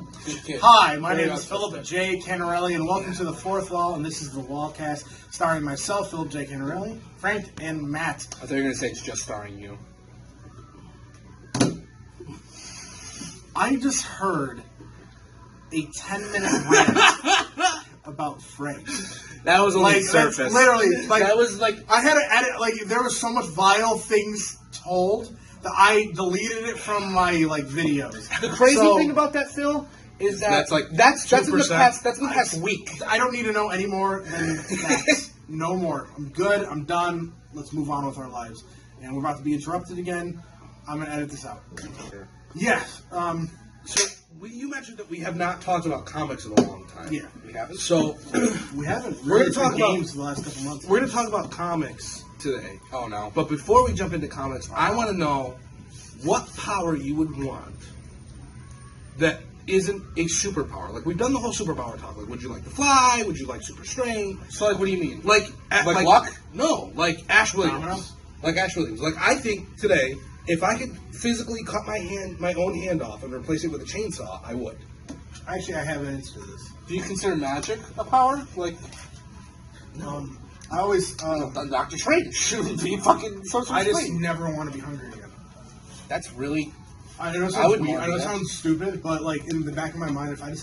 Hi, my name is Philip J. Canarelli, and welcome to the Fourth Wall, and this is the Wallcast, starring myself, Philip J. Canarelli, Frank, and Matt. I thought you were going to say it's just starring you. I just heard a 10-minute rant about Frank. That was Like, surface. that's literally, like, that was like... I had to edit, like, there was so much vile things told that I deleted it from my, like, videos. The crazy thing about that, Phil, is that that's in the past week. I don't need to know any more than that. No more. I'm good. I'm done. Let's move on with our lives. And we're about to be interrupted again. I'm going to edit this out. Sure. Yes. So you mentioned that we have not talked about comics in a long time. Yeah. We haven't? So we haven't. We're Really going to talk about games the last couple months. We're going to talk about comics today. Oh, no. But before we jump into comics, I want to know what power you would want that isn't a superpower. Like, we've done the whole superpower talk. Like, would you like to fly? Would you like super strength? So, like, what do you mean? Like luck? No, like Ash Williams. Domino? Like Ash Williams. Like, I think today, if I could physically cut my own hand off and replace it with a chainsaw, I would. Actually, I have an answer to this. Do you consider magic a power? Like, I always. Doctor Strange should be fucking social I just strength. never want to be hungry again. That's really... I know it I would sounds weird. want I know it that. sounds stupid, but like in the back of my mind, if I just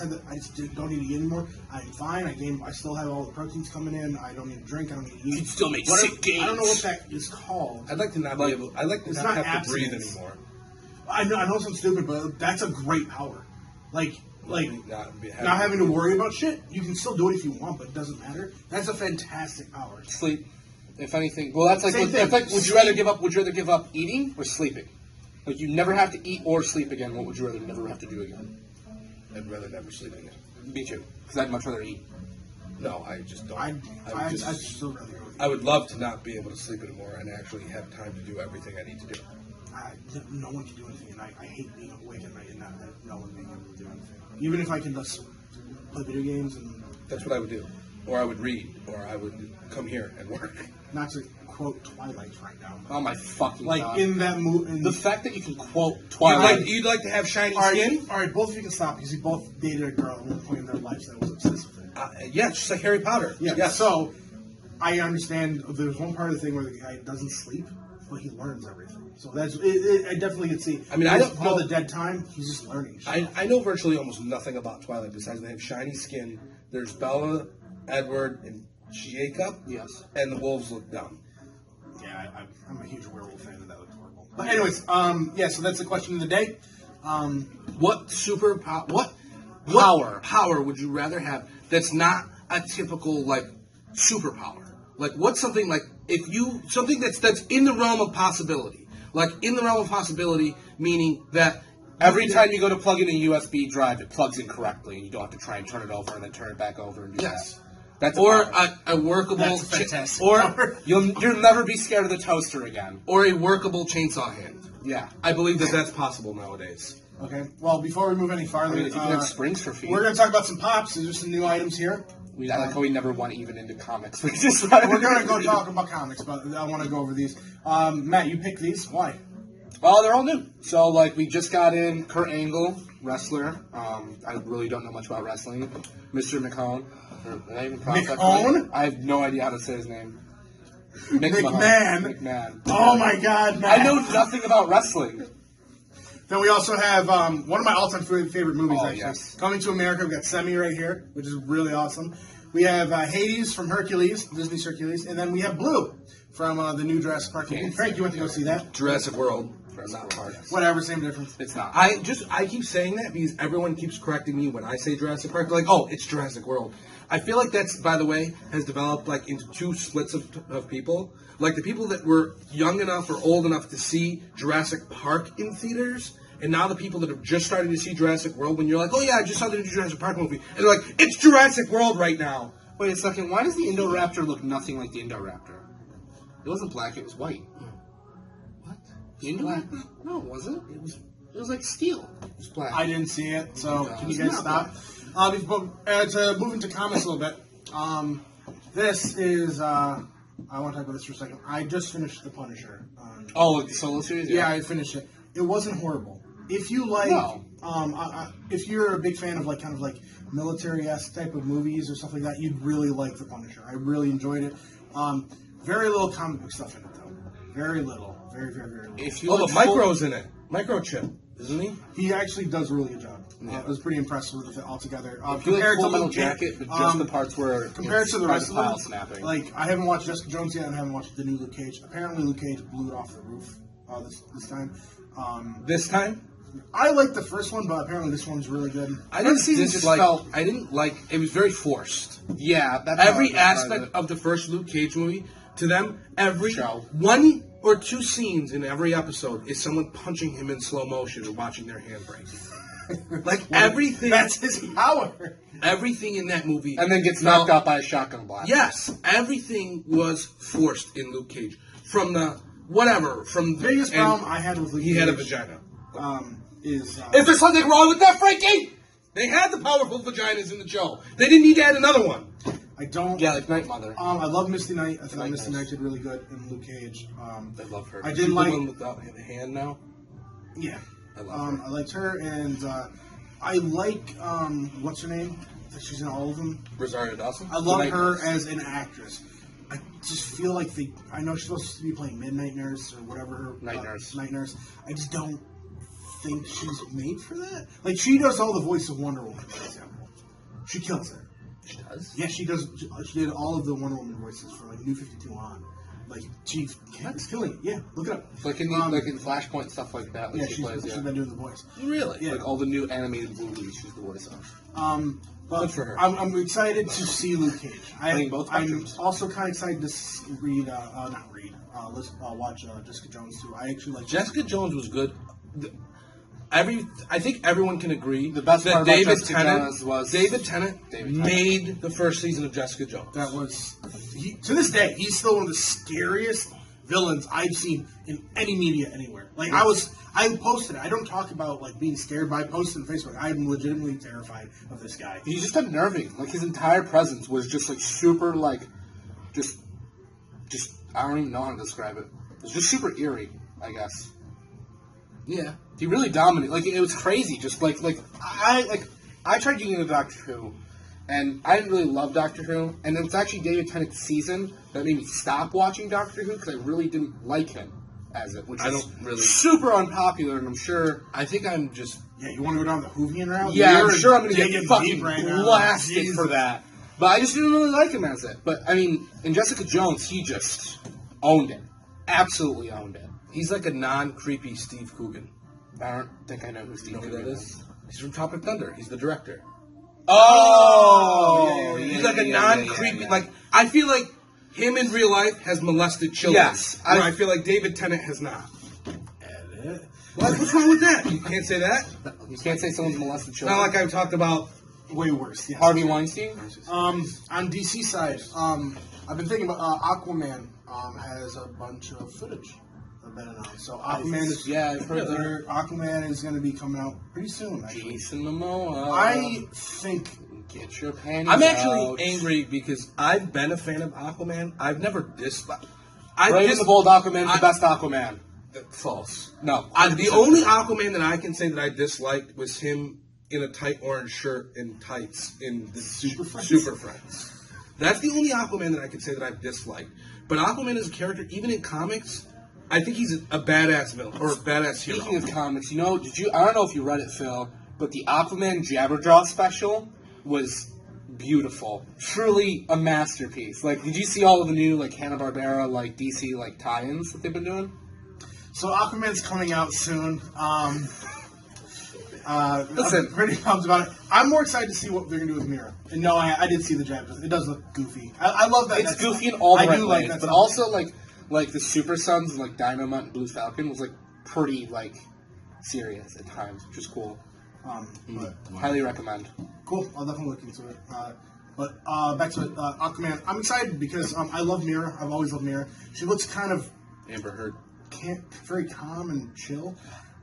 don't need to eat anymore, I'm fine. I still have all the proteins coming in. I don't need to drink. I don't need to eat. You can still make Whatever- sick gains. I don't know what that is called. I'd like to not be able. I'd like to It's not not have to breathe abstinence. anymore. I know it sounds stupid, but that's a great power. Like Not having to worry about shit. You can still do it if you want, but it doesn't matter. That's a fantastic power. Sleep. If anything... Well, that's like... Same That's thing. like, would you rather give up eating or sleeping? Like, you never have to eat or sleep again. What would you rather never have to do again? I'd rather never sleep again. Me too. Because I'd much rather eat. No, I just don't. I'd still rather go. I would love to not be able to sleep anymore and actually have time to do everything I need to do. No one can do anything, and I hate being awake at night and not no one being able to do anything. Even if I can just play video games and That's what I would do. Or I would read. Or I would come here and work. not to quote Twilight right now. Oh my fucking Like god. in that movie. The fact that you can quote Twilight. You'd like to have shiny All right, skin? all right, both of you can stop because you both dated a girl at one point in their lives that was obsessed with it. Yeah, just like Harry Potter. Yeah. Yes. So I understand. There's one part of the thing where the guy doesn't sleep, but he learns everything. So that's it. I definitely could see. I mean, I don't all know- the dead time. He's just learning. Shit. I know virtually almost nothing about Twilight besides they have shiny skin. There's Bella, Edward, and Jacob. Yes. And the wolves look dumb. Yeah, I'm a huge werewolf fan, and that looks horrible. But anyways, yeah. So that's the question of the day. What power would you rather have that's not a typical like superpower? Like what's something like something that's in the realm of possibility? Like in the realm of possibility, meaning that Every time you go to plug in a USB drive, it plugs in correctly, and you don't have to try and turn it over and then turn it back over and do yes. that. That's A workable That's fantastic. or you'll never be scared of the toaster again. or a workable chainsaw hand. Yeah. I believe that that's possible nowadays. Okay. Well, before we move any farther, I mean, if you can have springs for feet. we're going to talk about some pops. There's some new items here. I like how we never went even into comics. We're We're going to go talk about comics, but I want to go over these. Matt, you picked these. Why? Well, they're all new. So, like, we just got in Kurt Angle, wrestler. I really don't know much about wrestling. Mr. McCone. Did I even pronounce that McCone? correctly? I have no idea how to say his name. McMahon. McMahon. Oh my God, Matt. I know nothing about wrestling. Then we also have one of my all-time favorite movies, Oh, actually. yes. Coming to America, we've got Semi right here, which is really awesome. We have Hades from Hercules, Disney's Hercules, and then we have Blue from the new Jurassic Park movie. Frank, you went to go see that? Jurassic World. Not part. Whatever, same difference. It's not. I keep saying that because everyone keeps correcting me when I say Jurassic Park. They're like, oh, it's Jurassic World. I feel like that's, by the way, has developed like into two splits of people. Like the people that were young enough or old enough to see Jurassic Park in theaters, and now the people that are just starting to see Jurassic World. When you're like, oh yeah, I just saw the new Jurassic Park movie, and they're like, it's Jurassic World right now. Wait a second. Why does the Indoraptor look nothing like the Indoraptor? It wasn't black. It was white. What? The Indoraptor? No, it wasn't. It was like steel. It was black. I didn't see it, so can you It's guys not stop? To move into comics a little bit, this is, I want to talk about this for a second. I just finished The Punisher. Oh, the solo series? Yeah, I finished it. It wasn't horrible. If you like, No. if you're a big fan of kind of military-esque type of movies or stuff like that, you'd really like The Punisher. I really enjoyed it. Very little comic book stuff in it, though. Very little. Very, very, very little. If you Oh, the Micro's in it. Microchip, isn't he? He actually does a really good job. Yeah. I was pretty impressed with it altogether. If you like Compared Full to Metal Luke Jacket, but just the parts where compared to the rest of them, pile snapping. I haven't watched Jessica Jones yet, and I haven't watched the new Luke Cage. Apparently, Luke Cage blew it off the roof this time. This time? I liked the first one, but apparently this one's really good. I didn't season just dislike. felt- I didn't like. It was very forced. Yeah, that's how I Every describe aspect it. of the first Luke Cage movie, to them, every Show. 1 or 2 scenes in every episode is someone punching him in slow motion and watching their hand break. Like everything. That's his power. Everything in that movie. And then gets knocked out by a shotgun blast. Yes, everything was forced in Luke Cage. From the whatever, from The biggest and problem I had with Luke he Cage had a vagina. Is Is there something wrong with that, Frankie? They had the powerful vaginas in the show. They didn't need to add another one. I don't. Yeah, like Night Mother. I love Misty Knight. I thought like Misty this. Knight did really good in Luke Cage. I love her. I She's didn't the like. one without the hand now. Yeah. I love her. I liked her, and I like what's her name? She's in all of them. Rosario Dawson. I love Night her Nurse. as an actress. I just feel like I know she's supposed to be playing Midnight Nurse or whatever. Her, Night Nurse. Night Nurse. I just don't think she's made for that. Like she does all the voice of Wonder Woman, for example. She kills it. She does. Yeah, she does. She did all of the Wonder Woman voices for New 52 on. Like she's killing it. Yeah, look it up. Like in Flashpoint, stuff like that. Like Yeah, she plays, she's yeah. been doing the voice. Really? Yeah. Like all the new animated movies, she's the voice of. But Good for her. I'm excited to see Luke Cage. Playing both I'm spectrums. also kind of excited to watch Jessica Jones too. I actually like Jessica Jones was good. I think everyone can agree The best that part about David Jessica Tennant Jones was David Tennant David Tennant. made the first season of Jessica Jones. That was to this day he's still one of the scariest villains I've seen in any media anywhere. Like I posted it. I don't talk about being scared, but I posted on Facebook. I'm legitimately terrified of this guy. He's just unnerving. Like his entire presence was just super just I don't even know how to describe it. It was just super eerie, I guess. Yeah. He really dominated. Like it was crazy. Just I tried getting into Doctor Who, and I didn't really love Doctor Who. And it was actually David Tennant's season that made me stop watching Doctor Who because I really didn't like him as it, which I is don't really- super unpopular. And I'm sure. I think I'm just Yeah, you want to go down the Whovian route? Yeah, You're I'm sure I'm going to digging get deep fucking right now. blasted Jesus. for that. But I just didn't really like him as it. But I mean, in Jessica Jones, he just owned it. Absolutely owned it. he's like a non-creepy Steve Coogan. I don't think I know who You Steve know who Coogan that is. is? He's from Tropic Thunder. He's the director. Oh, He's like a non-creepy. Like I feel like him in real life has molested children. Yes, where I feel like David Tennant has not. Edit. What's wrong with that? You can't say that. You can't say someone's molested It's children. not like I've talked about. Way worse. Yes. Harvey Weinstein. On DC side, I've been thinking about Aquaman. Has a bunch of footage that have been announced. So Aquaman is Yeah, I've heard that. Aquaman is going to be coming out pretty soon. Actually, Jason Momoa. I think Get your panties I'm actually out. angry because I've been a fan of Aquaman. I've never disliked. Brave the Bold Aquaman is the best Aquaman. False. No. The only Aquaman that I can say that I disliked was him in a tight orange shirt and tights in the Super Friends? Super Friends. That's the only Aquaman that I can say that I've disliked. But Aquaman as a character, even in comics, I think he's a badass villain or a badass hero. Speaking of comics, I don't know if you read it, Phil, but the Aquaman Jabberjaw special was beautiful. Truly a masterpiece. Like, did you see all of the new, Hanna-Barbera, DC, tie-ins that they've been doing? so. Aquaman's coming out soon. Listen. I'm pretty pumped about it. I'm more excited to see what they're gonna do with Mira. And no, I did see the jab. It does look goofy. I love that. It's that's- goofy in all the I right do ways, like that. but stuff. also, the Super Sons, Dynamite and Blue Falcon was, pretty, serious at times, which is cool. But Highly recommend. cool. I'll definitely look into it. But back to it, Aquaman. I'm excited because I love Mira. I've always loved Mira. She looks kind of Amber Heard. very calm and chill.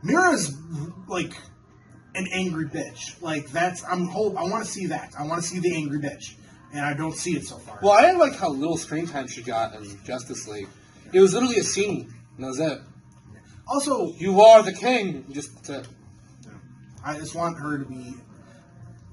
Mira's like an angry bitch. I want to see that. I want to see the angry bitch, and I don't see it so far. Well, I didn't like how little screen time she got in Justice League. It was literally a scene, and that was it. Also, You are the king. Just that's it. I just want her to be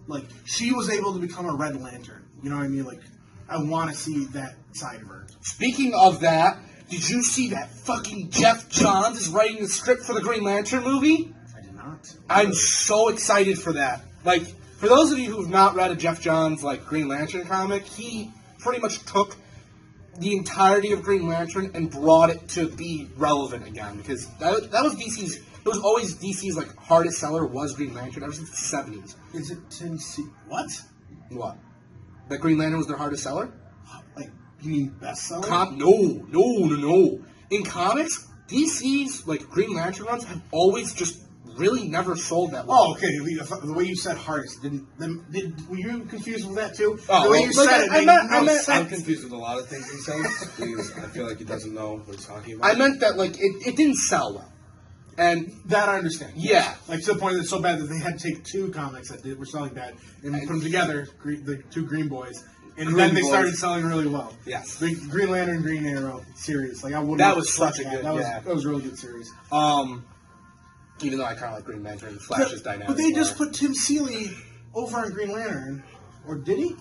like she was able to become a Red Lantern. You know what I mean? Like I want to see that side of her. Speaking of that, did you see that fucking Jeff Johns is writing the script for the Green Lantern movie? I did not. I'm so excited for that. Like, for those of you who've not read a Jeff Johns like Green Lantern comic, he pretty much took the entirety of Green Lantern and brought it to be relevant again because that was DC's. It was always DC's like hardest seller was Green Lantern ever since the 70s. Is it Tim C? What? What? That Green Lantern was their hardest seller? Like you mean bestseller? No. In comics, DC's like Green Lantern runs have always just really never sold that well. Oh, okay. The way you said hardest were you confused with that too? Oh, the way well, you said it, I'm confused with a lot of things he says because I feel like he doesn't know what he's talking about. I meant that like it didn't sell well, and that I understand. Yeah, like to the point that it's so bad that they had to take two comics that were selling bad and put them together, the two Green Boys, and then they started selling really well. Yes, the Green Lantern, Green Arrow series. Like I wouldn't. That was such a good. That was a really good series. Even though I kind of like Green Lantern, Flash's dynamic. But they just put Tim Seeley over on Green Lantern, or did he?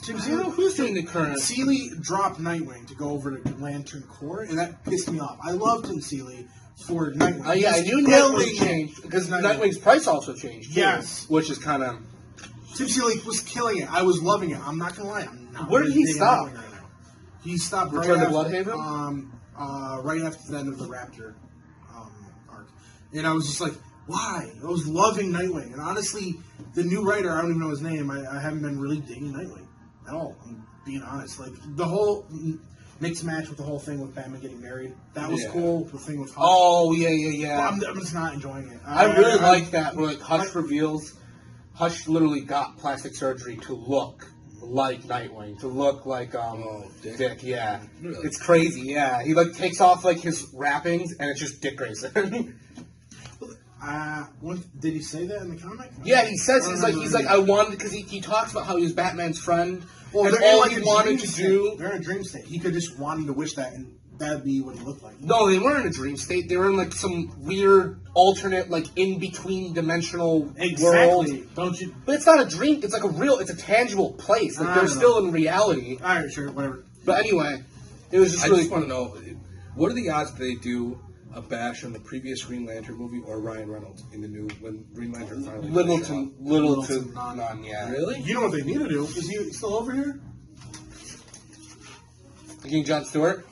Tim Seeley? Who's doing the current? Seeley dropped Nightwing to go over to Lantern Corps, and that pissed me off. I love Tim Seeley for Nightwing. Yeah, I knew Nightwing changed because Nightwing's price also changed. Too, yes, which is kind of. Tim Seeley was killing it. I was loving it. I'm not gonna lie. Where did he stop? Right now. He stopped Return right to after, Bloodhaven. Right after the end of the Raptor arc, and I was just like, why? I was loving Nightwing, and honestly, the new writer, I don't even know his name. I haven't been really digging Nightwing at all. I'm being honest. Like the whole mixed match with the whole thing with Batman getting married, that was cool. The thing with Hush. Oh yeah. But I'm just not enjoying it. I really like that. Where like Hush reveals, Hush literally got plastic surgery to look like Nightwing, to look like Dick. Yeah, really? It's crazy. Yeah, he like takes off like his wrappings and it's just Dick Grayson. Did he say that in the comic? Yeah, he says he's like I wanted because he talks about how he was Batman's friend. Well, and all he wanted to do. They're in a dream state. He could just wanted to wish that, and that'd be what he looked like. No, they weren't in a dream state. They were in like some weird alternate, like in between dimensional world. Don't you? But it's not a dream. It's like it's a tangible place. Like they're still in reality. All right, sure, whatever. But anyway, it was just I really. just want to know, what are the odds that they do a bash on the previous Green Lantern movie or Ryan Reynolds in the new when Green Lantern finally Little comes out? to none. Yeah. Really? You know what they need to do? Is he still over here? King Jon Stewart.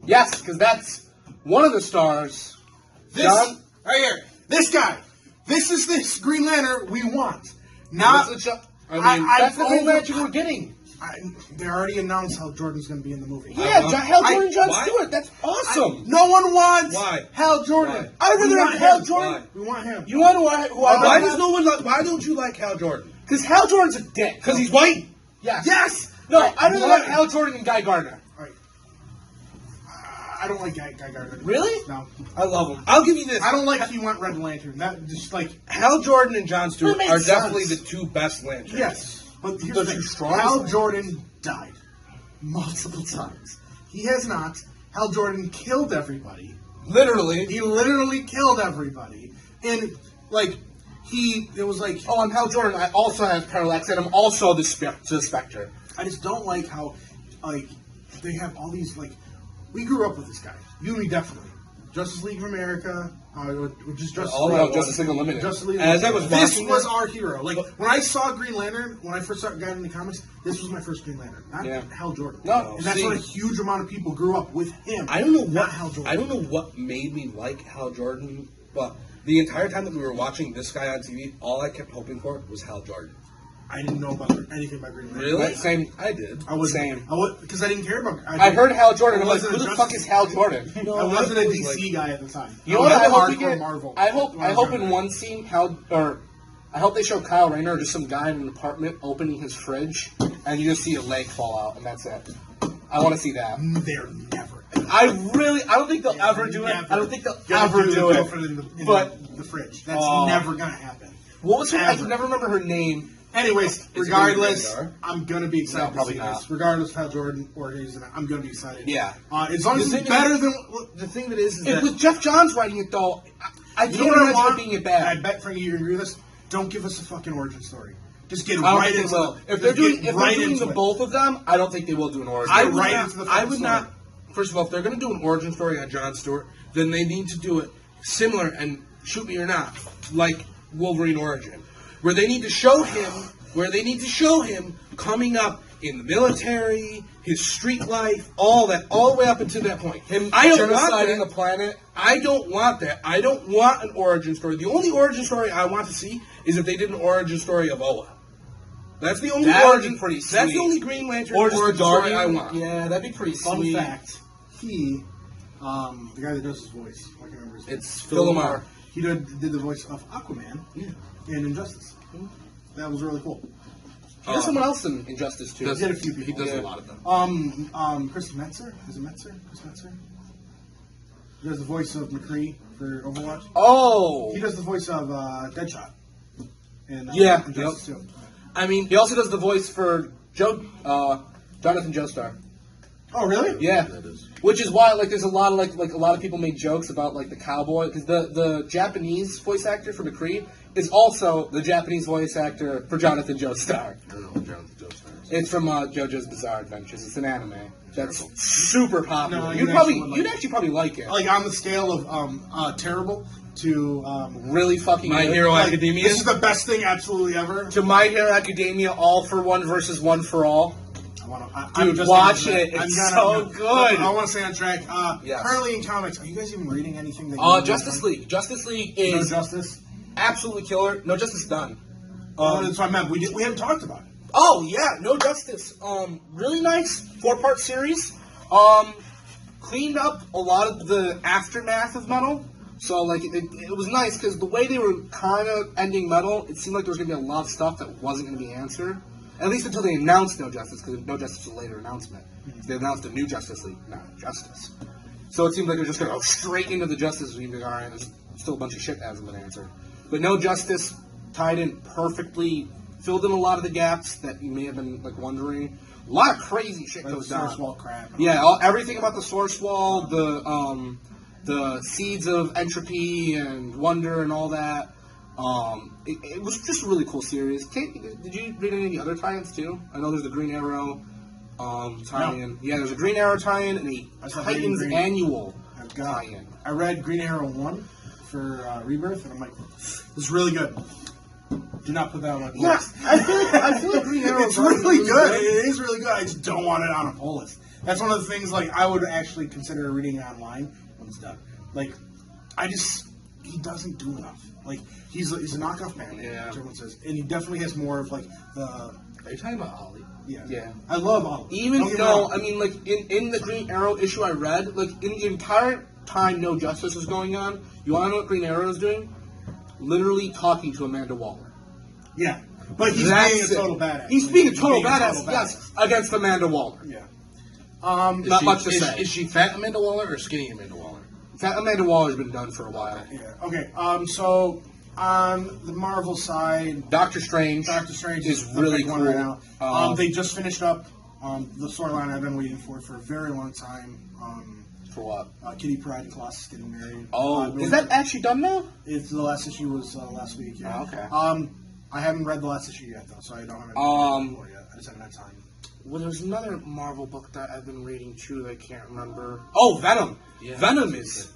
Yes, because that's one of the stars. Right here. This guy. This is this Green Lantern we want. Not. That's the Green Lantern we're getting. They already announced Hal Jordan's going to be in the movie. Yeah, Hal Jordan, Jon Stewart. That's awesome. No one wants Why? Hal Jordan. I'd rather have Hal Jordan. Why? We want him. You want Why does no one like? Why don't you like Hal Jordan? Because Hal Jordan's a dick. Because he's white. Yes. Yes. No, I'd rather have Hal Jordan than Guy Gardner. All right. I don't like Guy Gardner. Really? No. I love him. I'll give you this. I don't like he went Red Lantern. That just like Hal Jordan and Jon Stewart That are makes definitely sense. the two best Lanterns. yes, but here's The the thing. two strongest Hal Lanterns. Jordan died multiple times. He has not. Hal Jordan killed everybody. Literally. He literally killed everybody, and like it was like Oh, I'm Hal Jordan. I also have Parallax, and I'm also the Spectre. I just don't like how like they have all these like we grew up with this guy. You and me definitely. Justice League of America, just Justice all League. about Justice League Unlimited. Justice League. As I was this watching was that- our hero. Like when I saw Green Lantern, when I first got into the comics, this was my first Green Lantern, not Hal Jordan. No, and that's see- what a huge amount of people grew up with him. I don't know not what Hal Jordan. I don't know what made me like Hal Jordan, but the entire time that we were watching this guy on TV, all I kept hoping for was Hal Jordan. I didn't know about anything about Green Lantern. Really? Same. I did. I was Same. because I didn't care about. I heard Hal Jordan. I'm like, wasn't who a the Justice- fuck is Hal Jordan? I wasn't a I was DC like- guy at the time. You know what I hope we hardcore get? Marvel. I hope Marvel. in one scene I hope they show Kyle Rayner or just some guy in an apartment opening his fridge and you just see a leg fall out and that's it. I want to see that. They're never. I don't think they'll ever do it. Never. I don't think they'll Gonna ever do the it. girlfriend in But the fridge. That's Oh. never gonna happen. what was her? I Ever. can never remember her name. Anyways, it regardless, gonna be Grandar? I'm gonna be excited No, probably to see not. this. Regardless of how Jordan or he's in it, I'm gonna be excited. Yeah. As long as The it's thing better is- than. The thing that is If that with Jeff Johns writing it though, I You can't know what I imagine want? it being it bad. And I bet Frankie, you agree with this. Don't give us a fucking origin story. Just get I don't right think into they will. it. If they're doing into the it. both of them, I don't think they will do an origin. I Get would right not. into the I fucking would story. not. First of all, if they're going to do an origin story on Jon Stewart, then they need to do it similar and shoot me or not, like Wolverine origin, where they need to show him coming up in the military, his street life, all that, all the way up until that point. I don't want genociding that. the planet. I don't want that. I don't want an origin story. The only origin story I want to see is if they did an origin story of Oa. That's the only That would origin. be pretty That's sweet. the only Green Lantern Or just origin the story Guardian. I want. Yeah, that'd be pretty Fun sweet. fact: he, the guy that does his voice, I can't remember his name. It's Phil Phil Lamar. He did the voice of Aquaman in Injustice. That was really cool. He does someone else in Injustice too. He did a few people. He does Yeah. a lot of them. Chris Metzer? Is it Metzer? Chris Metzer? He does the voice of McCree for Overwatch. Oh, He does the voice of Deadshot. In, Yeah, Injustice too. I mean, he also does the voice for Jonathan Joestar. Oh, really? Yeah, that is. which is why there's a lot of like a lot of people make jokes about the cowboy because the Japanese voice actor for McCree is also the Japanese voice actor for Jonathan Joestar. I don't know what Jonathan Joestar is. It's from JoJo's Bizarre Adventures. It's an anime that's super popular. No, you'd actually probably like it. Like on the scale of terrible to Really fucking My good. Hero like, Academia. This is the best thing absolutely ever. To My Hero Academia, All for One versus One for All. I'm just watch gonna- it. I'm It's gonna- so good. I want to stay on track. Yes. Currently in comics, are you guys even reading anything? That Justice League. Justice League No is Justice. absolutely killer. No Justice done. That's what I meant. We haven't talked about it. Oh yeah, No Justice. Really nice 4-part series. Cleaned up a lot of the aftermath of Metal. So it was nice because the way they were kind of ending Metal, it seemed like there was going to be a lot of stuff that wasn't going to be answered. At least until they announced No Justice, because No Justice was a later announcement. They announced a new Justice League, not Justice. So it seemed like they were just going to go straight into the Justice League. Like, all right, there's still a bunch of shit that hasn't been answered. But No Justice tied in perfectly, filled in a lot of the gaps that you may have been wondering. A lot of crazy shit goes down. Source wall crap. Yeah, everything about the source wall, the seeds of entropy and wonder and all that. It was just a really cool series. Did you read any of the other tie-ins too? I know there's the Green Arrow tie-in. No. Yeah, there's a Green Arrow tie-in and I a saw Titans Green. annual I've got. tie-in. I read Green Arrow 1 for Rebirth, and I'm like, this is really good. Do not put that on my pull Yeah, list. I feel like Green Arrow It's really good. It is really good. I just don't want it on a pull list. That's one of the things, I would actually consider reading it online when it's done. He doesn't do enough. He's a knockoff Batman, Yeah. everyone says. And he definitely has more of, the... Are you talking about Ollie? Yeah. I love Ollie. Even Don't get me though, wrong. I mean, in the Green Arrow issue I read, in the entire time No Justice was going on, you want to know what Green Arrow is doing? Literally talking to Amanda Waller. Yeah. But he's That's being a it. total badass. He's being a total being badass, yes, against Amanda Waller. Yeah. Not much to say. Is she fat Amanda Waller or skinny Amanda Waller? Amanda Waller's been done for a while. Yeah. Okay. So on the Marvel side, Doctor Strange is the really big cool. one right now. Um, They just finished up the storyline I've been waiting for a very long time. For what? Kitty Pryde and Colossus getting married. Is that actually done now? It's the last issue was last week. Yeah. Oh, okay. I haven't read the last issue yet though, so I don't have it for yet. I just haven't had time. Well, there's another Marvel book that I've been reading too that I can't remember. Oh, Venom. Yeah. Venom is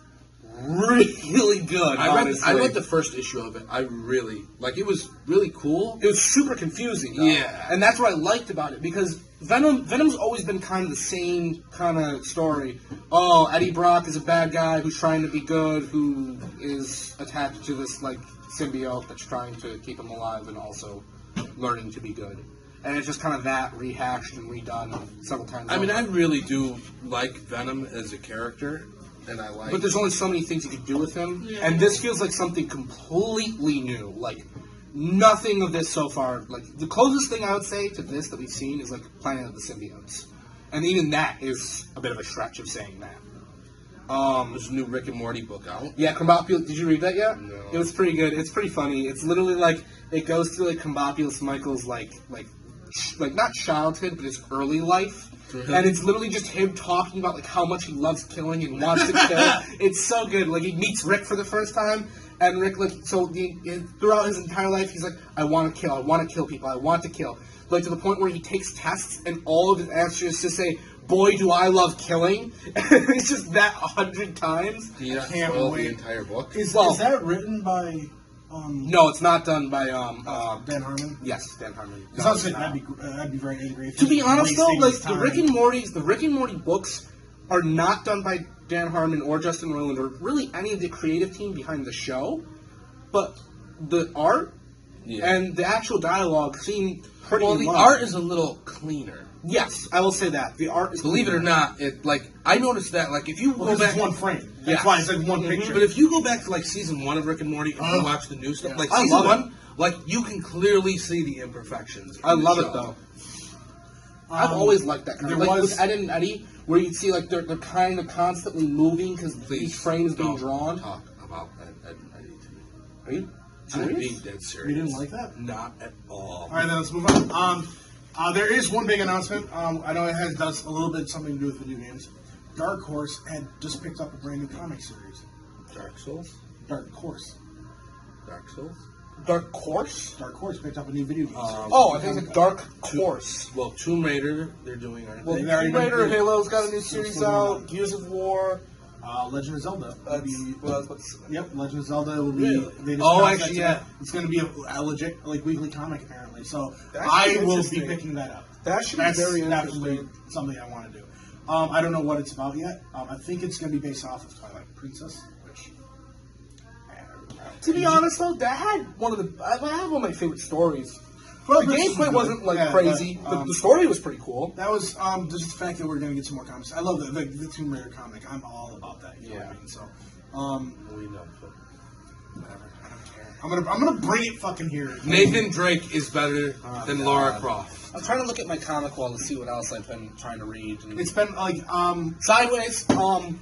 really good. I read the first issue of it. I really it was really cool. It was super confusing. Though. Yeah. And that's what I liked about it because Venom's always been kind of the same kind of story. Oh, Eddie Brock is a bad guy who's trying to be good, who is attached to this symbiote that's trying to keep him alive and also learning to be good. And it's just kind of that rehashed and redone several times. I mean, over. I really do like Venom as a character, and I like. But there's only so many things you could do with him, and this feels like something completely new. Nothing of this so far. The closest thing I would say to this that we've seen is Planet of the Symbiotes, and even that is a bit of a stretch of saying that. There's a new Rick and Morty book out. Yeah, Combopulus. Did you read that yet? No. It was pretty good. It's pretty funny. It's literally it goes through Combopulus Michael's not childhood, but his early life. Mm-hmm. And it's literally just him talking about how much he loves killing and wants to kill. It's so good. He meets Rick for the first time, And Rick, like, throughout his entire life, he's like, I want to kill people, I want to kill. Like, to the point where he takes tests, and all of his answers just say, boy, do I love killing. It's just that 100 times. Do you can't spoil wait. the entire book? Is that written by? No, it's not done by Dan Harmon. Yes, Dan Harmon. Because I was saying that'd be very angry. To be honest, though, wasting like his the time. Rick and Morty books are not done by Dan Harmon or Justin Roiland or really any of the creative team behind the show, but the art and the actual dialogue seem pretty. Well, the much. art is a little cleaner. Yes, I will say that the art is. Believe it or not, I noticed that if you go back It's one frame. Yeah. That's why it's like one picture. But if you go back to season 1 of Rick and Morty and you watch the new stuff, I season love 1, you can clearly see the imperfections. I in the love show. it though. I've always liked that kind of with Ed and Eddie, where you see they're kind of constantly moving because each frame is being drawn. Talk about Ed and Eddie to me. Are you I'm serious? being dead serious. You didn't like that? Not at all. All right, then let's move on. There is one big announcement. I know it does a little bit something to do with video games. Dark Horse had just picked up a brand new comic series. Dark Souls? Dark Horse. Dark Souls? Dark Horse? Dark Horse picked up a new video game series. Oh, I think it's a Dark Horse. Well, Tomb Raider, they're doing, aren't Well, they? Tomb Raider, Halo's got a new series out. Gears of War. Legend of Zelda. Yep, Legend of Zelda will be. Really? They just Oh, announced actually, that yeah. today. It's going to be a legit weekly comic apparently. So That's I will be interesting. picking that up. That should be That's very definitely interesting. something I want to do. I don't know what it's about yet. I think it's going to be based off of Twilight Princess, which. To be honest, though, that had one of my favorite stories. Well, The gameplay wasn't crazy. The story was pretty cool. That was just the fact that we're going to get some more comics. I love the Tomb Raider comic. I'm all about that. You know what I mean? So, We know, but whatever. I don't care. I'm gonna bring it fucking here. Nathan Drake is better than Laura Croft. I'm trying to look at my comic wall to see what else I've been trying to read. And It's been like Sideways.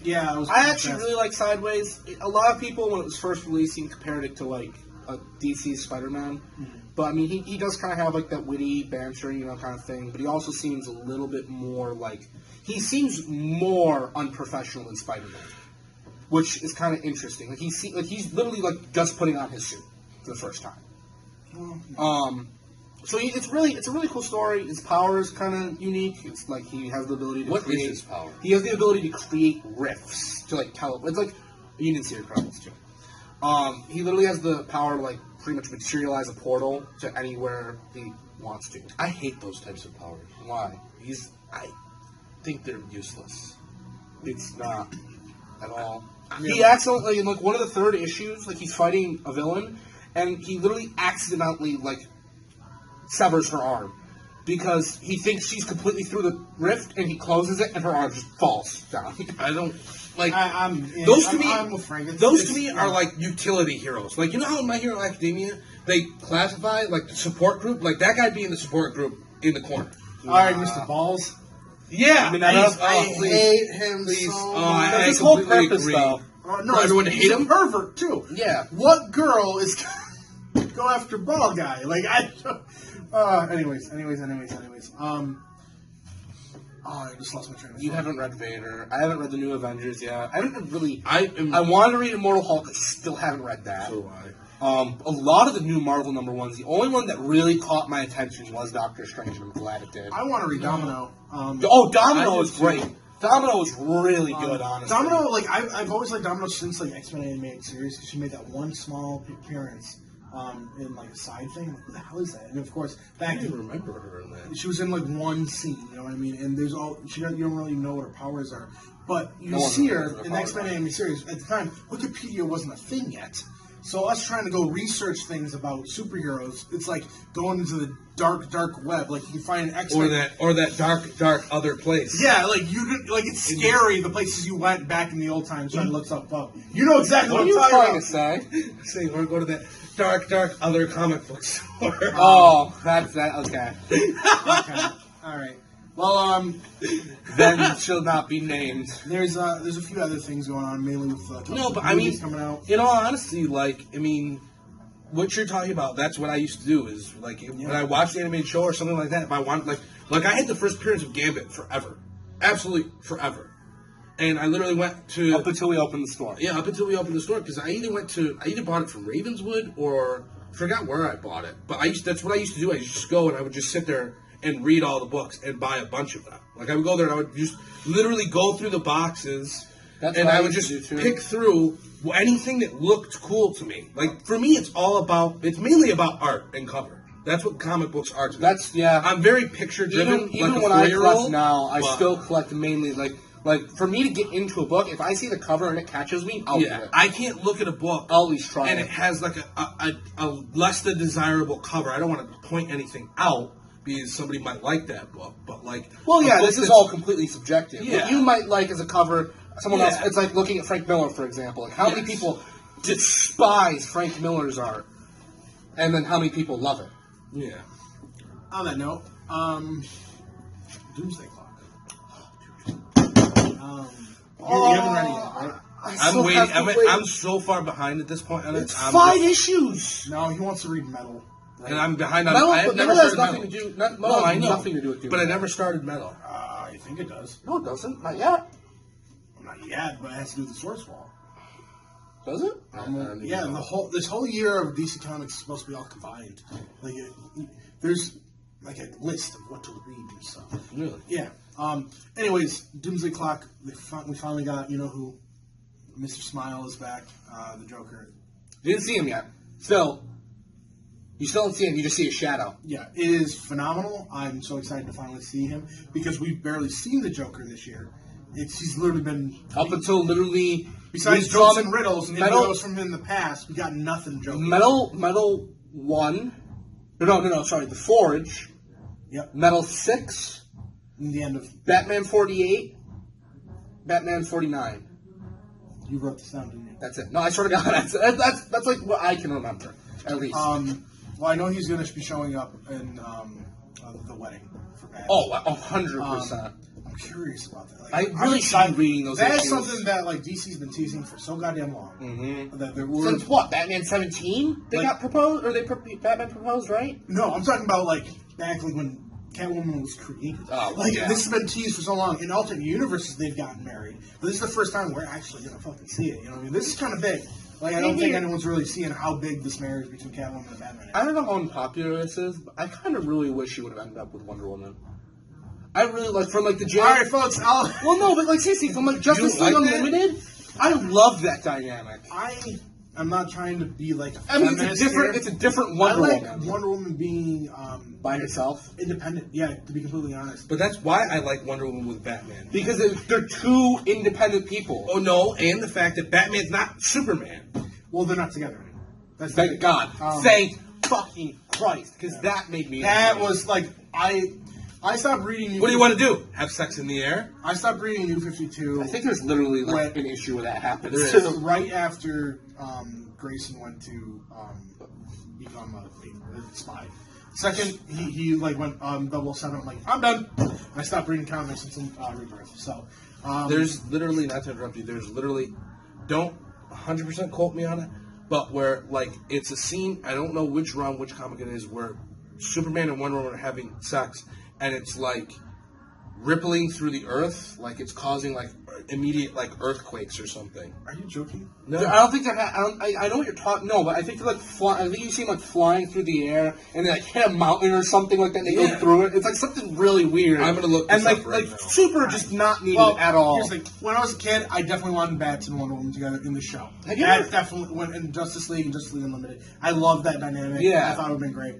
yeah. I actually really like Sideways. A lot of people, when it was first releasing, compared it to like a DC Spider-Man. But I mean, he does kind of have like that witty banter, kind of thing. But he also seems a little bit more he seems more unprofessional than Spider-Man, which is kind of interesting. He's literally just putting on his suit for the first time. So it's a really cool story. His power is kind of unique. It's like he has the ability to What create. is his power? He has the ability to create rifts to teleport. It's like you didn't see it Chronicles too. He literally has the power to pretty much materialize a portal to anywhere he wants to. I hate those types of powers. Why? I think they're useless. It's not at all. He accidentally in one of the third issues, he's fighting a villain, and he literally accidentally severs her arm because he thinks she's completely through the rift, and he closes it, and her arm just falls down. I don't those I'm with Frank. Those to me are like utility heroes. You know how in My Hero Academia they classify the support group, that guy being the support group in the corner. All right, Mr. Balls. Yeah, I hate him please. so I much. His whole completely purpose, agree. though. No, For everyone to he's hate a him? pervert too. Yeah. What girl is go after ball guy? Anyways. I just lost my train of thought. You haven't read Vader. I haven't read the new Avengers yet. I haven't really. I wanted to read Immortal Hulk. I still haven't read that. So I. A lot of the new Marvel #1s. The only one that really caught my attention was Doctor Strange, and I'm glad it did. I want to read Domino. Domino I was do too. great. Domino was really good, honestly. Domino, I've always liked Domino since X-Men animated series because she made that one small appearance in a side thing. What the hell is that? And of course, I back don't even remember her in that. she was in one scene. You know what I mean? And there's you don't really know what her powers are, but you see her in the X-Men animated series. At the time, Wikipedia wasn't a thing yet. So us trying to go research things about superheroes, it's like going into the dark web. You can find an X-Men Or that dark other place. Yeah, it's scary the places you went back in the old times trying to look stuff up. You know exactly What what are you I'm talking trying about. to say? Say we're going to that dark other comic book store. Oh, that's that. Okay. Okay. All right. Well, Then shall not be named. there's a few other things going on, mainly with No, but movies coming out. in all honesty, what you're talking about, that's what I used to do. Is when I watched the animated show or something like that. If I want, I had the first appearance of Gambit forever, absolutely forever, and I literally went to Up until we opened the store. up until we opened the store because I either bought it from Ravenswood or I forgot where I bought it. But that's what I used to do. I used to just go and I would just sit there and read all the books and buy a bunch of them. Like I would go there and I would just literally go through the boxes and I would just pick through anything that looked cool to me. Like for me, it's mainly about art and cover. That's what comic books are to me. I'm very picture driven. Even when I collect now, I still collect mainly like for me to get into a book. If I see the cover and it catches me, I'll do it. I can't look at a book. I'll at least try and it has like a less than desirable cover. I don't want to point anything out because somebody might like that book, but like, this is all completely subjective. Yeah. What you might like as a cover, someone else. It's like looking at Frank Miller, for example. Like how many people despise Frank Miller's art, and then how many people love it? Yeah. On that note, Doomsday Clock. You haven't read it yet, right? I'm waiting. I'm so far behind at this point on it. It's 5 issues. No, he wants to read Metal. And I'm behind on. Metal, I have never Metal has started nothing Metal. to do. No, I know. Nothing to do with Doom. But I never started Metal. I think it does. No, it doesn't. Not yet. Not yet, but it has to do with the Source Wall. Does it? This whole year of DC Comics is supposed to be all combined. Like there's like a list of what to read and stuff. Really? Yeah. Anyways, Doomsday Clock. We finally got who. Mr. Smile is back. The Joker. You didn't see him yet. You still don't see him. You just see a shadow. Yeah, it is phenomenal. I'm so excited to finally see him because we've barely seen the Joker this year. He's literally been up until literally besides jokes and riddles and videos from in the past. We got nothing Joker. Metal 1. No. Sorry, The Forge. Yep. Metal 6. In the end of Batman 48. Batman 49. You wrote this down, didn't you? That's it. No, I swear to God, that's like what I can remember at least. Well, I know he's going to be showing up in the wedding for Batman. Oh, 100%. I'm curious about that. Like, I really started reading those issues. That's something that like DC's been teasing for so goddamn long. Mm-hmm. That there were since what? Batman 17? They got proposed, or Batman proposed, right? No, I'm talking about like back like when Catwoman was created. This has been teased for so long. In alternate universes, they've gotten married, but this is the first time we're actually gonna fucking see it. You know what I mean? This is kind of big. Like, I don't think anyone's really seeing how big this marriage between Catwoman and Batman is. I don't know how unpopular this is, but I kind of really wish she would have ended up with Wonder Woman. I really like from like the jail. All right, folks. Well, no, but like seriously, from like Justice League Unlimited, I love that dynamic. I'm not trying to be like a I mean, feminist it's a different Wonder Woman. I like Wonder Woman being by herself, independent. Yeah, to be completely honest. But that's why I like Wonder Woman with Batman because they're two independent people. Oh no, and the fact that Batman's not Superman. Well, they're not together anymore. Thank God. Thank fucking Christ, because that made me. That was like I stopped reading. What do you want to do? Have sex in the air? I stopped reading New 52. I think there's literally like an issue where that happens. There is. Right after Grayson went to become a spy. Second, he like went 007. I'm like, I'm done. I stopped reading comics until Rebirth. So there's literally, not to interrupt you, there's literally, don't 100% quote me on it, but where like it's a scene, I don't know which comic it is, where Superman and Wonder Woman are having sex, and it's like rippling through the earth, like it's causing like immediate like earthquakes or something. Are you joking? No, I don't think they're. I know what you're talking. No, but I think they're like I think you see them like flying through the air, and they like hit a mountain or something like that. And they go through it. It's like something really weird. I'm gonna look. And this up right now. super just not needed at all. Here's the thing. When I was a kid, I definitely wanted Bats and Wonder Woman together in the show. Definitely went in Justice League and Justice League Unlimited. I love that dynamic. Yeah, I thought it would have been great.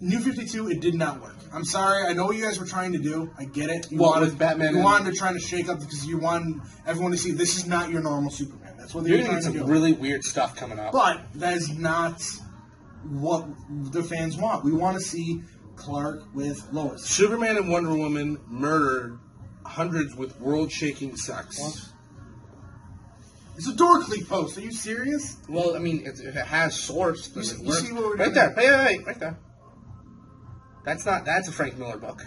New 52, it did not work. I'm sorry. I know what you guys were trying to do. I get it. You with Batman? You wanted to try to shake up because you want everyone to see this is not your normal Superman. That's what they're trying to do. Some really weird stuff coming up. But that is not what the fans want. We want to see Clark with Lois. Superman and Wonder Woman murdered hundreds with world-shaking sex. What? It's a door click post. Are you serious? Well, I mean, if it has source, does it work? See what we're right doing? there. Hey, right there. That's a Frank Miller book.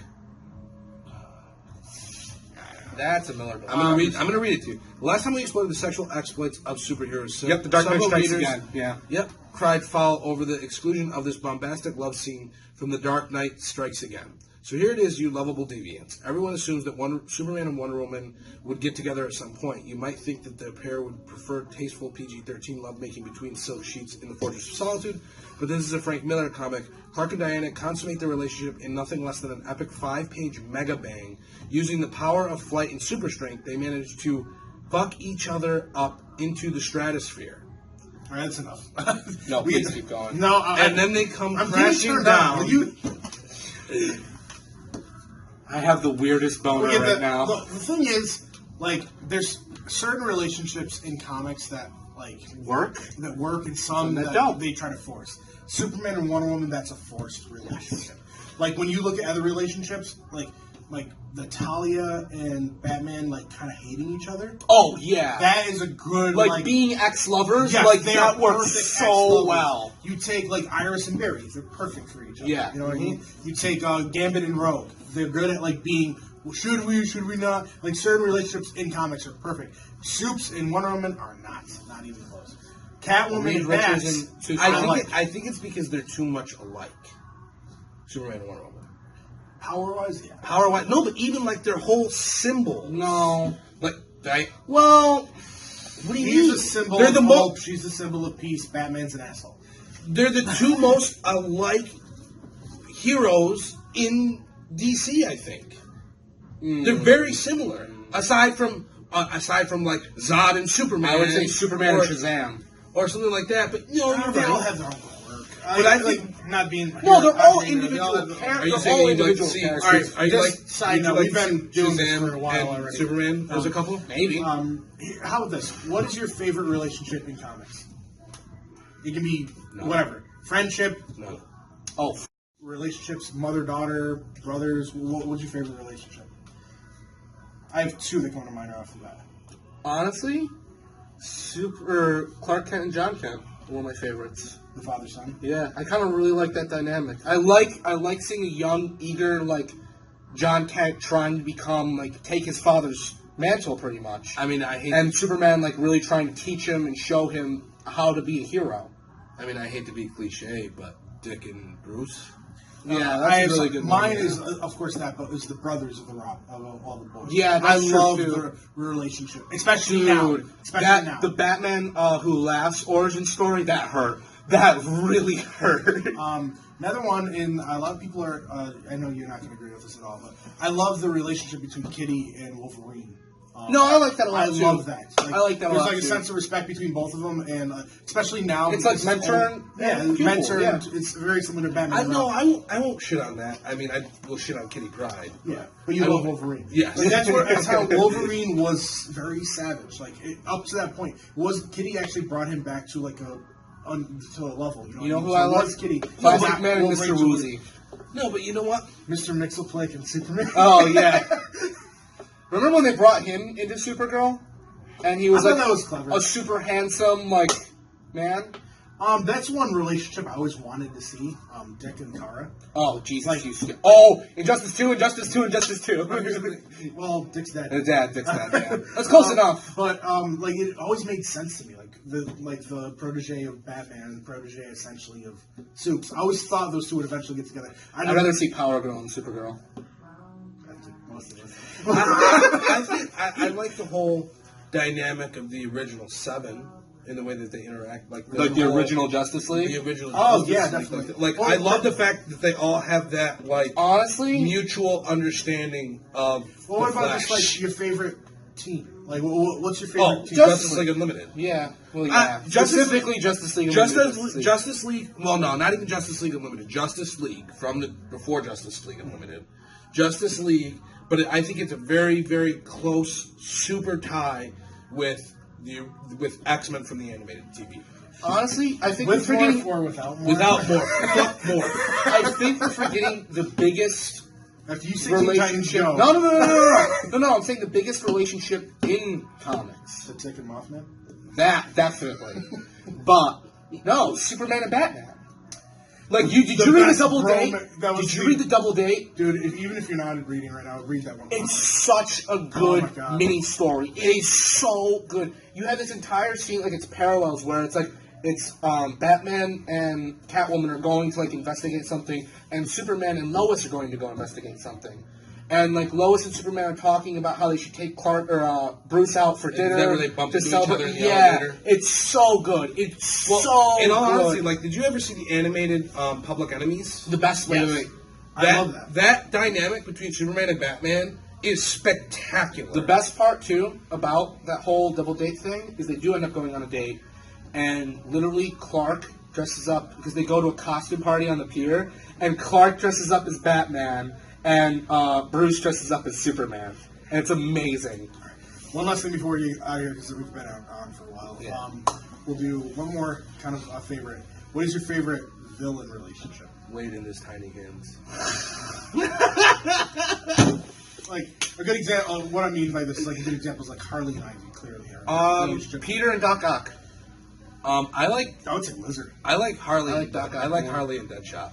That's a Miller book. I'm gonna read it to you. Last time we explored the sexual exploits of superheroes. Yep, the Dark Knight Strikes readers, again. Yeah. Yep, cried foul over the exclusion of this bombastic love scene from The Dark Knight Strikes Again. So here it is, you lovable deviants. Everyone assumes that Superman and Wonder Woman would get together at some point. You might think that the pair would prefer tasteful PG-13 lovemaking between silk sheets in the Fortress of Solitude, but this is a Frank Miller comic. Clark and Diana consummate their relationship in nothing less than an epic 5-page mega bang. Using the power of flight and super strength, they manage to fuck each other up into the stratosphere. All right, that's enough. No, please keep going. No, And then they come I'm crashing getting turned down. on. You, I have the weirdest boner right now. The thing is, like, there's certain relationships in comics that Work? and some that that don't. they try to force. Superman and Wonder Woman, that's a forced relationship. Like when you look at other relationships, like the Talia and Batman, like kind of hating each other. Oh, yeah. That is a good like being ex-lovers, yes, like they that are works perfect so ex-lovers. well. You take like Iris and Barry; they're perfect for each other. Yeah. You know what I mean. You take Gambit and Rogue; they're good at like being. Well, should we not? Like certain relationships in comics are perfect. Supes and Wonder Woman are not even close. Catwoman Reed and Richards Bats. and I think it's because they're too much alike. Superman and Wonder Woman. Power-wise, yeah. Power-wise, no, but even like their whole symbol. No. Like, well, what do you He's mean? a symbol They're of the hope. She's a symbol of peace. Batman's an asshole. They're the two most alike heroes in DC. I think they're very similar. Aside from like Zod and Superman, I would say Superman or, and Shazam. or something like that. But you're They all right. have their own quirk. But I think- not being. No, they're all not being- individual they all have their own- Are you They're saying all you'd like to individual see? characters. All right, are you Just like? side would you note, like we've been to see doing this Shazam for a while and already. Superman. There's a couple. Maybe. How about this? What is your favorite relationship in comics? It can be whatever. Friendship, No. Oh, relationships, mother, daughter, brothers. What's your favorite relationship? I have two that come to mind right off the bat. honestly, Clark Kent and John Kent were one of my favorites. The father son. Yeah, I kind of really like that dynamic. I like seeing a young, eager, like, John Kent trying to become, like, take his father's mantle, pretty much. I mean, I hate. And Superman, like, really trying to teach him and show him how to be a hero. I hate to be cliche, but Dick and Bruce. Yeah, I that's have a really good mine one. is of course that, but it's the brothers of the Rock of all the boys. Yeah, I that's true, love too. the relationship, especially now. Especially now. The Batman Who Laughs origin story, that hurt. That really hurt. Another one, and a lot of people are. I know you're not going to agree with this at all, but I love the relationship between Kitty and Wolverine. No, I like that a lot, I too. love that. I like that a There's lot, like a too. sense of respect between both of them, and especially now. It's like because mentor and pupil, mentor. yeah. And it's very similar to Batman. I and know. Robin. I won't shit on that. I mean, I will shit on Kitty Pryde. Yeah, but you I love will- Wolverine. Yes. Like, that's how Wolverine was very savage. Like up to that point, Kitty actually brought him back to like to a level. You know who So I it like? was Kitty. Plastic Not Man and Wolverine Mr. to- Woozy. No, but you know what? Mr. Mixelplick and Superman. Oh, yeah. Remember when they brought him into Supergirl? And he was I thought like that was clever. a super handsome, like, man? That's one relationship I always wanted to see. Dick and Kara. Oh, Jesus. Like- you skip. Oh, Injustice 2, Injustice 2, Injustice 2. Well, Dick's dead. Dick's dad, yeah. That's close enough. But like it always made sense to me, like the protege of Batman and the protege essentially of Supes. I always thought those two would eventually get together. I'd rather see Power Girl than Supergirl. Most of us. I think I like the whole dynamic of the original Seven in the way that they interact, like the whole- original Justice League? The original. Oh, Justice yeah, League. definitely. Like Well, I love the fact that they all have that like Honestly, mutual understanding of. Well, what the about just Flash. like your favorite team? Like, what's your favorite Oh, team? Justice League Unlimited. yeah. Well, yeah. Justice Justice League. Justice League. Well, no, not even Justice League Unlimited. Justice League before Justice League Unlimited. Justice League, but I think it's a very, very close, super tie with X-Men from the animated TV. Honestly, I think With we're forgetting. more or without more? Without more, fuck more. I think we're forgetting the biggest After you say Teen Titans relationship. Go. No. I'm saying the biggest relationship in comics. The Tick and Mothman? That definitely. But no, Superman and Batman. Like did you read the best Double Date? that was Did you the- read the Double Date? Dude, even if you're not reading right now, read that one. It's such a good my God. mini story. It is so good. You have this entire scene, like it's parallels, where it's like It's Batman and Catwoman are going to like investigate something, and Superman and Lois are going to go investigate something. And like Lois and Superman are talking about how they should take Bruce out for dinner. Is that where they bump into each other in the yeah, elevator? it's so good. It's so in all good. honesty, like, did you ever see the animated Public Enemies? The best way. Yes. I love that. That dynamic between Superman and Batman is spectacular. The best part too about that whole double date thing is they do end up going on a date, and literally Clark dresses up because they go to a costume party on the pier, and Clark dresses up as Batman, and Bruce dresses up as Superman, and it's amazing. One last thing before we get out of here, because we've been on for a while. Yeah. We'll do one more kind of favorite. What is your favorite villain relationship? Wade in his tiny hands. Like a good example. What I mean by this is like a good example is like Harley and Ivy. Clearly, are Peter and Doc Ock. I like would say Lizard. Harley. I like Doc Ock. I like Harley and Deadshot.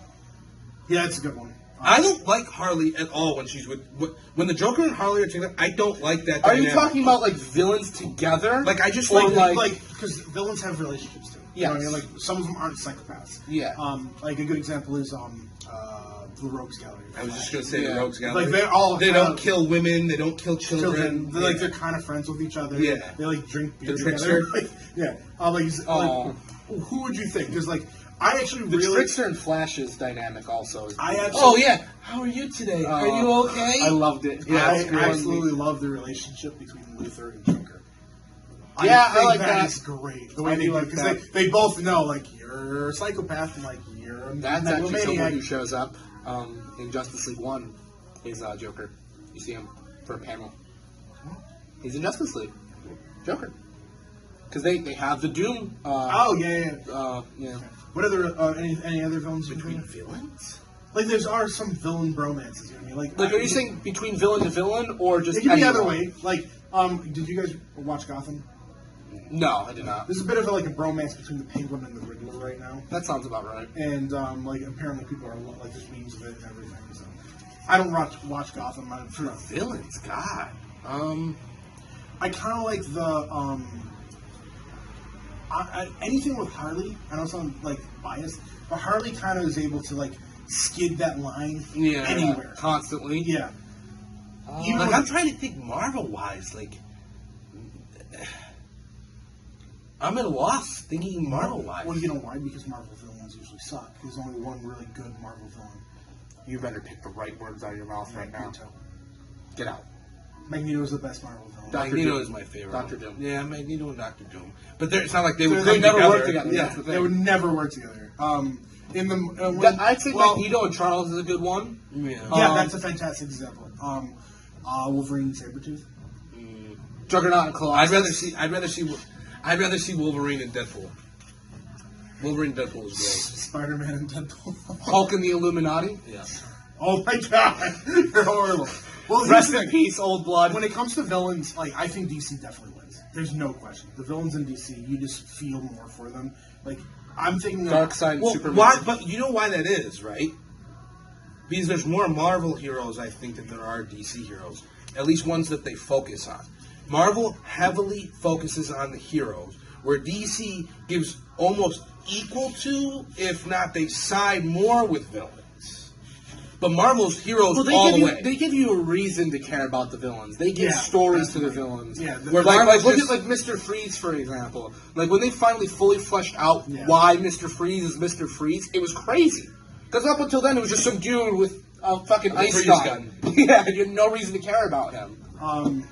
Yeah, that's a good one. I don't like Harley at all when she's with when the Joker and Harley are together. I don't like that. Are you dynamic. talking about like villains together? Like I just Or like Because villains have relationships too. Yes. You know what I mean? Like some of them aren't psychopaths. Yeah. Like a good example is the Rogues Gallery. I was just gonna say Yeah. the Rogues Gallery. Like they're all they kind don't of- kill women. They don't kill children. They're like they're kind of friends with each other. Yeah. They like drink beer The together. trickster. Like, yeah. Like, who would you think? Because like I actually the really Trickster and Flash's dynamic also is. I actually Oh yeah. How are you today? Are you okay? I loved it. Yeah, I it's great. absolutely love the relationship between Luther and Joker. Yeah, I think like that. is great. The way I they do like like because that. they both know like you're a psychopath and like you're a That's actually someone megalomaniac. who shows up in Justice League 1 is Joker. You see him for a panel. He's in Justice League. Joker. Because they have the Doom. Oh yeah. Yeah. What other any other villains Between between? villains? Like there's are some villain bromances. You know what I mean? Like, are you saying between villain to villain or just it can be anyone? the other way? Like, did you guys watch Gotham? No, I did not. There's a bit of like a bromance between the Penguin and the Riddler right now, That sounds about right. and like apparently people are like there's memes of it and everything. So I don't watch Gotham. I'm sure. Villains, God. I kind of like the anything with Harley. I know it sounds like biased, but Harley kind of is able to like skid that line anywhere. Constantly. Yeah. Even Like with- I'm trying to think Marvel wise. Like I'm at a loss thinking Marvel wise. Well, you know why? Because Marvel villains usually suck. There's only one really good Marvel villain. You better pick the right words out of your mouth right now. Magneto. Get out. Magneto is the best Marvel villain. Dr. Magneto Doom. is my favorite. Dr. Doom. Yeah, Magneto and Dr. Doom. But it's not like they would They come never together. work together. Yeah, That's the thing. they would never work together. In the when, I'd say well, Magneto and Charles is a good one. Yeah. yeah, that's a fantastic example. Wolverine and Sabretooth. Juggernaut and Colossus. I'd rather see Wolverine and Deadpool. Wolverine and Deadpool is Spider-Man and Deadpool. Hulk and the Illuminati. great. Yeah. Oh my god, you're horrible. Well, here's Rest the in thing. peace, old blood. When it comes to villains, like I think DC definitely wins. There's no question. The villains in DC, you just feel more for them. Like I'm thinking of Darkseid and Well, Superman. why? But you know why that is, right? Because there's more Marvel heroes, I think, than there are DC heroes. At least ones that they focus on. Marvel heavily focuses on the heroes, where DC gives almost equal to, if not they side more with villains. But Marvel's heroes Well, all the give way. you, they give you a reason to care about the villains. They give Yeah, stories to the definitely. villains. Yeah, Where, like Marvel's look just- at like Mr. Freeze, for example. Like when they finally fully fleshed out Yeah. why Mr. Freeze is Mr. Freeze, it was crazy. Because up until then, it was just some dude with a fucking ice freeze gun. gun. Yeah, you had no reason to care about him.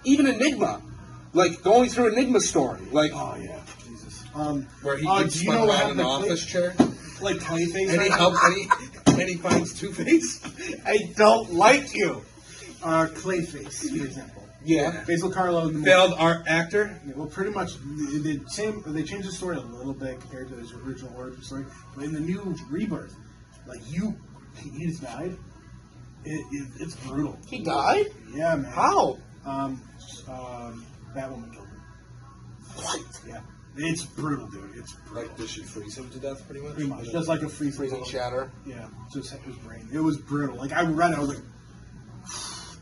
Even Enigma, like going through Enigma's story, like Oh yeah, Jesus. where he do gets you know spun what around in happened the to office chair, like Clayface? and he helps, and he finds Two-Face. I don't like you. Clayface, for example. Yeah. Basil Carlo. In the Failed art actor. Yeah, well, pretty much the same. They changed the story a little bit compared to his original origin story. But in the new Rebirth, like he just died. It's brutal. He died? Yeah, man. How? Batwoman killed him. What? Yeah, it's brutal, dude. It's brutal. Like, does she freeze him to death, pretty much? Pretty much, just like a freezing Shatter. Yeah, just his brain. It was brutal. Like I read it, I was like,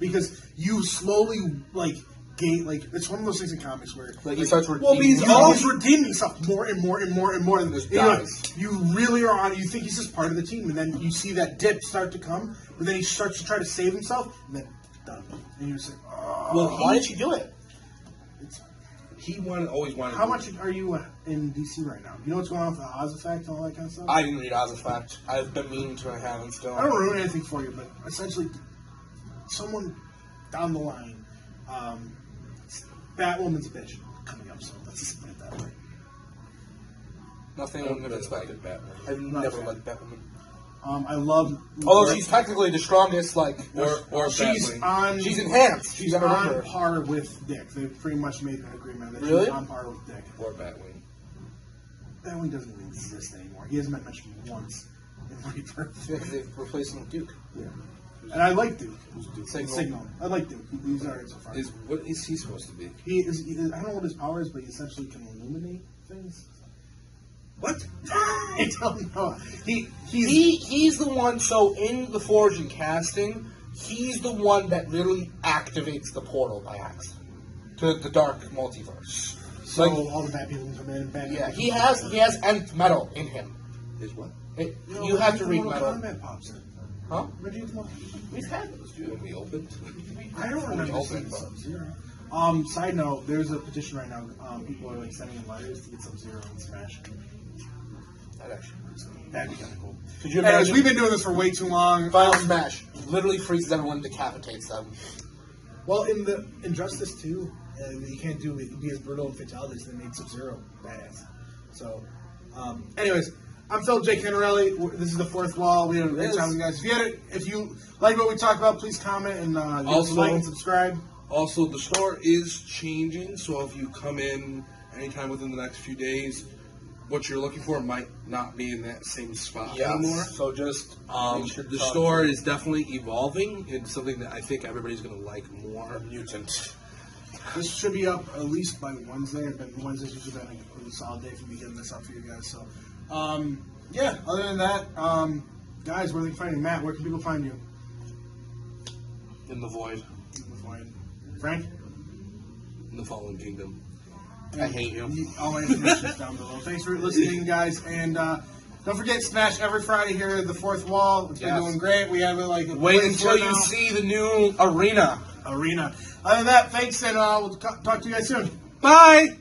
because you slowly like gain, like, it's one of those things in comics where Like he starts Well, redeeming. he's he's redeeming himself more and more and more and more. And Just you know, dies. you really are on. You think he's just part of the team, and then you see that dip start to come, but then he starts to try to save himself, and then done. And you're just like, oh. Well, Why did you do it? he always wanted. How much are you in DC right now? You know what's going on with the Oz effect and all that kind of stuff? I didn't read Oz Effect. I've been meaning to. I haven't still. I don't ruin anything for you, but essentially, someone down the line, Batwoman's a bitch coming up, so let's just put it that way. Nothing I would have expected. Batman. I've never liked Batwoman. I love. Although she's technically the strongest, like, Or she's Batwing. on. she's enhanced. She's Never on remember. par with Dick. They've pretty much made an agreement that Really? she's on par with Dick. Or Batwing. Batwing doesn't even exist anymore. He hasn't been mentioned once in Rebirth. Yeah, 'cause they've replaced him with Duke. Yeah. And I like Duke. Signal. Signal. I like Duke. He's alright so far. What is he supposed to be? He is. I don't know what his power is, but he essentially can illuminate things. What? I don't know. He's the one. So in the Forge and casting, he's the one that literally activates the portal by accident to the dark multiverse. So Like, all the bad people can come in and bad. yeah, he has nth metal in him. Is what? You have to read Mortal metal, Kombat pops in. huh? Where do you come up? He's had those, Do dude. we open? I don't remember Open, seeing but- Sub-Zero. Side note, there's a petition right now. People are like sending in letters to get Sub-Zero and Smash. That actually works. That'd be kind of cool. Could you Anyways, imagine? we've been doing this for way too long. Final Smash literally freezes everyone, and decapitates them. Well, in the Injustice 2, you can't do it be as brutal and fatalities. They made Sub-Zero badass. So, anyways, I'm Phil Canarelli. This is the Fourth Wall. We had a great Yes. time, guys. If you like what we talked about, please comment and give us a Also- like and subscribe. Also, the store is changing, so if you come in anytime within the next few days, what you're looking for might not be in that same spot anymore. So just make sure to The talk store to is definitely evolving. It's something that I think everybody's going to like more. Mutant. This should be up at least by Wednesday. But Wednesday's usually been a really solid day for me getting this up for you guys. So, yeah. Other than that, guys, where are they finding Matt? Where can people find you? In the void. Frank? In the Fallen Kingdom. I hate you. All my information is down below. Thanks for listening, guys, and don't forget Smash every Friday here at the Fourth Wall. It's been Yes. doing great. We have it like Wait until you see the new arena. arena. Other than that, thanks, and we'll talk to you guys soon. Bye.